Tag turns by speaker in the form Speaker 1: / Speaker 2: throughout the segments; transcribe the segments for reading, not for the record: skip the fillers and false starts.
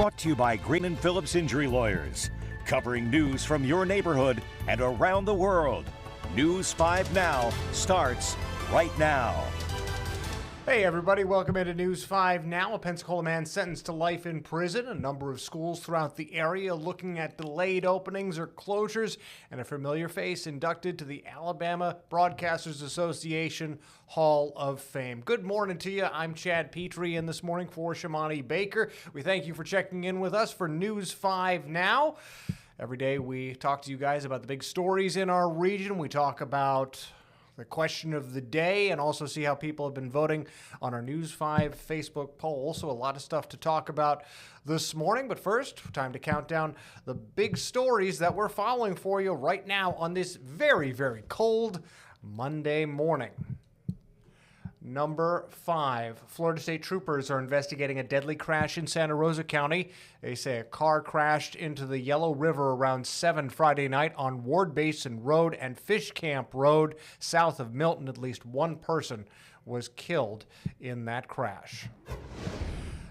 Speaker 1: Brought to you by Green and Phillips Injury Lawyers. Covering news from your neighborhood and around the world. News 5 Now starts right now.
Speaker 2: Hey everybody, welcome into News 5 Now. A Pensacola man sentenced to life in prison. A number of schools throughout the area looking at delayed openings or closures. And a familiar face inducted to the Alabama Broadcasters Association Hall of Fame. Good morning to you. I'm Chad Petrie in this morning for Shamani Baker. We thank you for checking in with us for News 5 Now. Every day we talk to you guys about the big stories in our region. We talk about the question of the day and also see how people have been voting on our News 5 Facebook poll. So a lot of stuff to talk about this morning. But first, time to count down the big stories that we're following for you right now on this very, very cold Monday morning. Number 5, Florida State troopers are investigating a deadly crash in Santa Rosa County. They say a car crashed into the Yellow River around 7 Friday night on Ward Basin Road and Fish Camp Road south of Milton. At least one person was killed in that crash.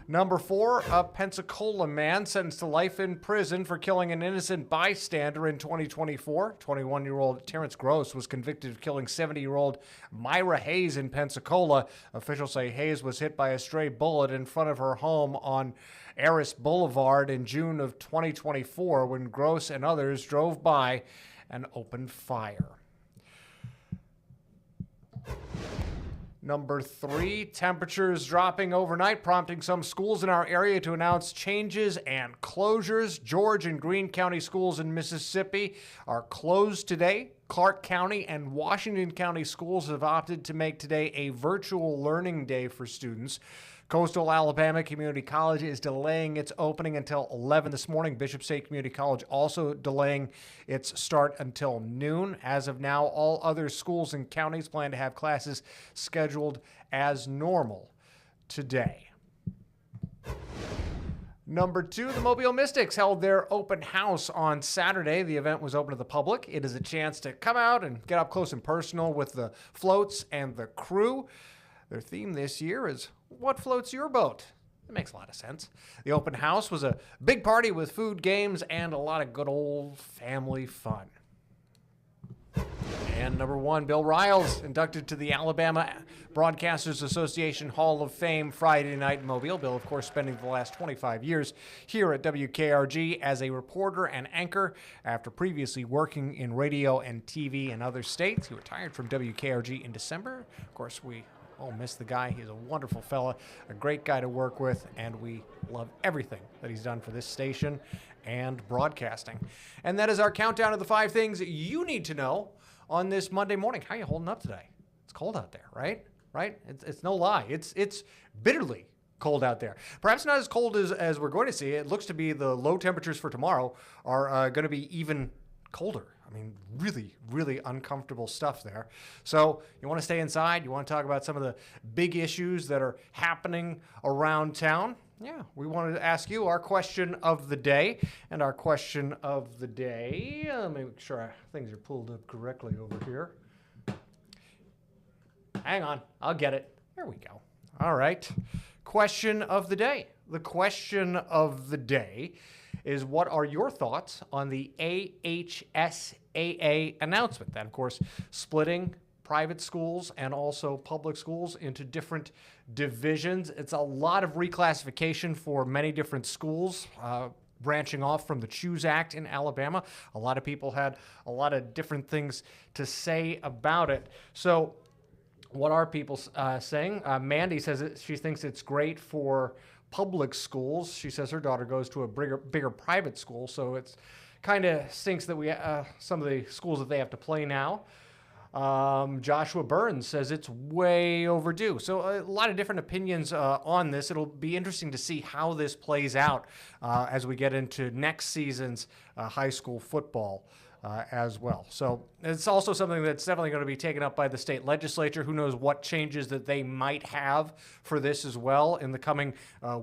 Speaker 2: Number 4, a Pensacola man sentenced to life in prison for killing an innocent bystander in 2024. 21-year-old Terrence Gross was convicted of killing 70-year-old Myra Hayes in Pensacola. Officials say Hayes was hit by a stray bullet in front of her home on Eris Boulevard in June of 2024 when Gross and others drove by and opened fire. Number 3, temperatures dropping overnight, prompting some schools in our area to announce changes and closures. George and Greene County schools in Mississippi are closed today. Clark County and Washington County schools have opted to make today a virtual learning day for students. Coastal Alabama Community College is delaying its opening until 11 this morning. Bishop State Community College also delaying its start until noon. As of now, all other schools and counties plan to have classes scheduled as normal today. Number 2, the Mobile Mystics held their open house on Saturday. The event was open to the public. It is a chance to come out and get up close and personal with the floats and the crew. Their theme this year is, what floats your boat? It makes a lot of sense. The open house was a big party with food, games, and a lot of good old family fun. And number 1, Bill Riles inducted to the Alabama Broadcasters Association Hall of Fame Friday night in Mobile. Bill, of course, spending the last 25 years here at WKRG as a reporter and anchor after previously working in radio and TV in other states. He retired from WKRG in December. Of course, we miss the guy. He's a wonderful fella, a great guy to work with, and we love everything that he's done for this station and broadcasting. And that is our countdown of the 5 things you need to know on this Monday morning. How are you holding up today? It's cold out there, right? It's no lie. It's bitterly cold out there. Perhaps not as cold as we're going to see. It looks to be the low temperatures for tomorrow are going to be even colder. I mean, really, really uncomfortable stuff there. So you want to stay inside? You want to talk about some of the big issues that are happening around town? Yeah, we wanted to ask you our question of the day. And our question of the day, let me make sure things are pulled up correctly over here. Hang on, I'll get it. There we go. All right. Question of the day. The question of the day is, what are your thoughts on the AHSAA announcement? That, of course, splitting private schools and also public schools into different divisions. It's a lot of reclassification for many different schools, branching off from the Choose Act in Alabama. A lot of people had a lot of different things to say about it. So what are people saying? Mandy says she thinks it's great for public schools. She says her daughter goes to a bigger private school, so it's kind of stinks that we some of the schools that they have to play now. Joshua Burns says it's way overdue. So a lot of different opinions on this. It'll be interesting to see how this plays out as we get into next season's high school football. As well. So it's also something that's definitely going to be taken up by the state legislature. Who knows what changes that they might have for this as well in the coming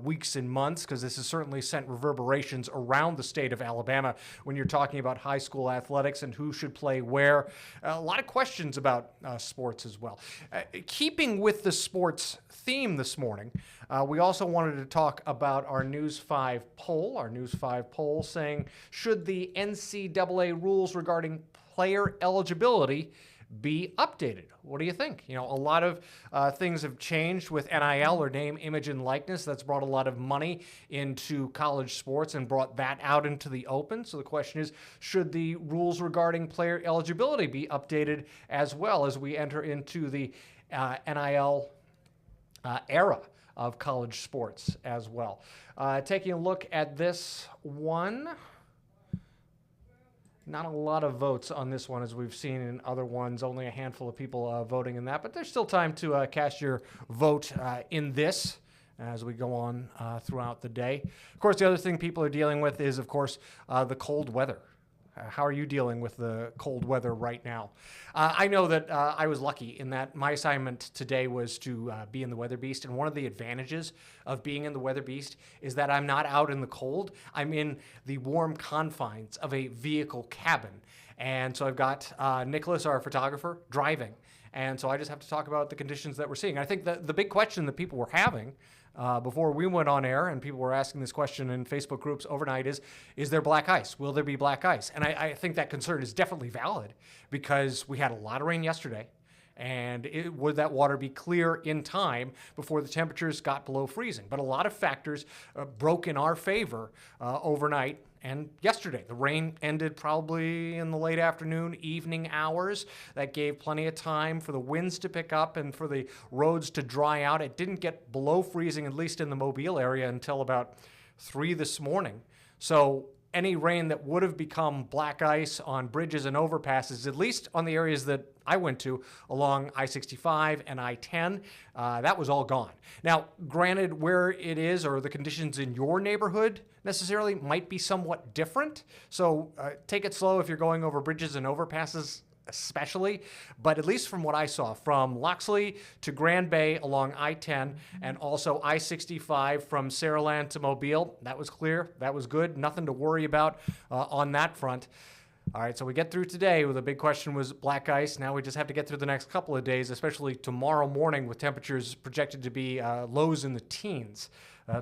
Speaker 2: weeks and months, because this has certainly sent reverberations around the state of Alabama when you're talking about high school athletics and who should play where. A lot of questions about sports as well. Keeping with the sports theme this morning, We also wanted to talk about our News 5 poll, saying, should the NCAA rules regarding player eligibility be updated? What do you think? A lot of things have changed with NIL, or name, image, and likeness. That's brought a lot of money into college sports and brought that out into the open. So the question is, should the rules regarding player eligibility be updated as well as we enter into the NIL era of college sports as well? Taking a look at this one, not a lot of votes on this one as we've seen in other ones, only a handful of people voting in that, but there's still time to cast your vote in this as we go on throughout the day. Of course, the other thing people are dealing with is, of course, the cold weather. How are you dealing with the cold weather right now? I know that I was lucky in that my assignment today was to be in the Weather Beast, and one of the advantages of being in the Weather Beast is that I'm not out in the cold. I'm in the warm confines of a vehicle cabin. And so I've got Nicholas, our photographer, driving. And so I just have to talk about the conditions that we're seeing. I think the big question that people were having before we went on air, and people were asking this question in Facebook groups overnight, is there black ice? Will there be black ice? And I think that concern is definitely valid because we had a lot of rain yesterday. And would that water be clear in time before the temperatures got below freezing? But a lot of factors broke in our favor overnight and yesterday. The rain ended probably in the late afternoon, evening hours. That gave plenty of time for the winds to pick up and for the roads to dry out. It didn't get below freezing, at least in the Mobile area, until about 3 this morning. So any rain that would have become black ice on bridges and overpasses, at least on the areas that I went to along I-65 and I-10, that was all gone. Now, granted, where it is or the conditions in your neighborhood necessarily might be somewhat different. So take it slow if you're going over bridges and overpasses especially, but at least from what I saw, from Loxley to Grand Bay along I-10 and also I-65 from Saraland to Mobile, that was clear, that was good, nothing to worry about on that front. All right, so we get through today where the big question was black ice. Now we just have to get through the next couple of days, especially tomorrow morning with temperatures projected to be lows in the teens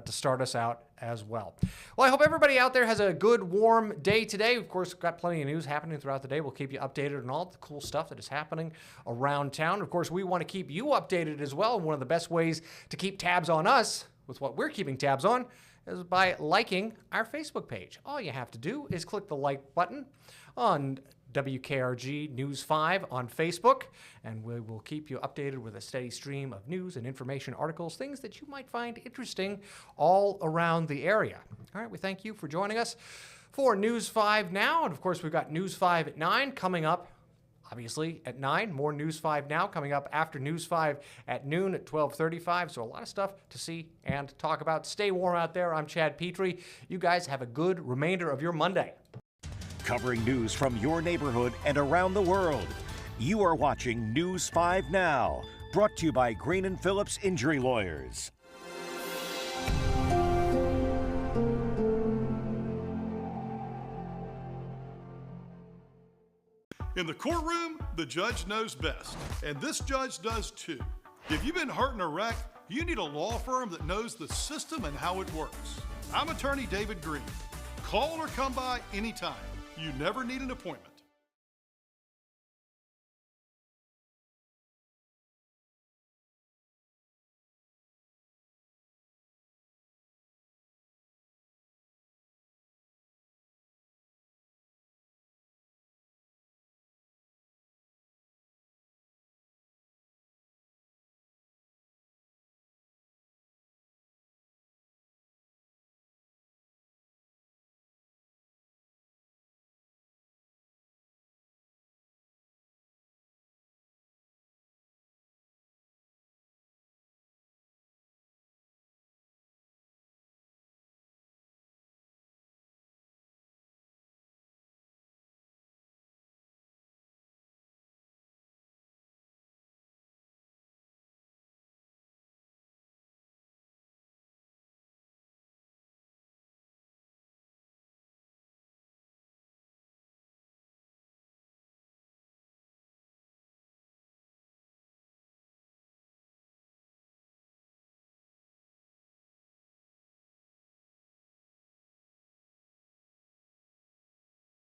Speaker 2: to start us out as well. Well, I hope everybody out there has a good, warm day today. Of course, we've got plenty of news happening throughout the day. We'll keep you updated on all the cool stuff that is happening around town. Of course, we want to keep you updated as well. One of the best ways to keep tabs on us with what we're keeping tabs on is by liking our Facebook page. All you have to do is click the like button on WKRG News 5 on Facebook, and we will keep you updated with a steady stream of news and information articles, things that you might find interesting all around the area. All right, we thank you for joining us for News 5 Now, and of course we've got News 5 at 9 coming up, obviously at 9, more News 5 Now coming up after News 5 at noon at 12:35, so a lot of stuff to see and talk about. Stay warm out there. I'm Chad Petrie. You guys have a good remainder of your Monday.
Speaker 1: Covering news from your neighborhood and around the world. You are watching News 5 Now, brought to you by Green & Phillips Injury Lawyers.
Speaker 3: In the courtroom, the judge knows best, and this judge does too. If you've been hurt in a wreck, you need a law firm that knows the system and how it works. I'm attorney David Green. Call or come by anytime. You never need an appointment.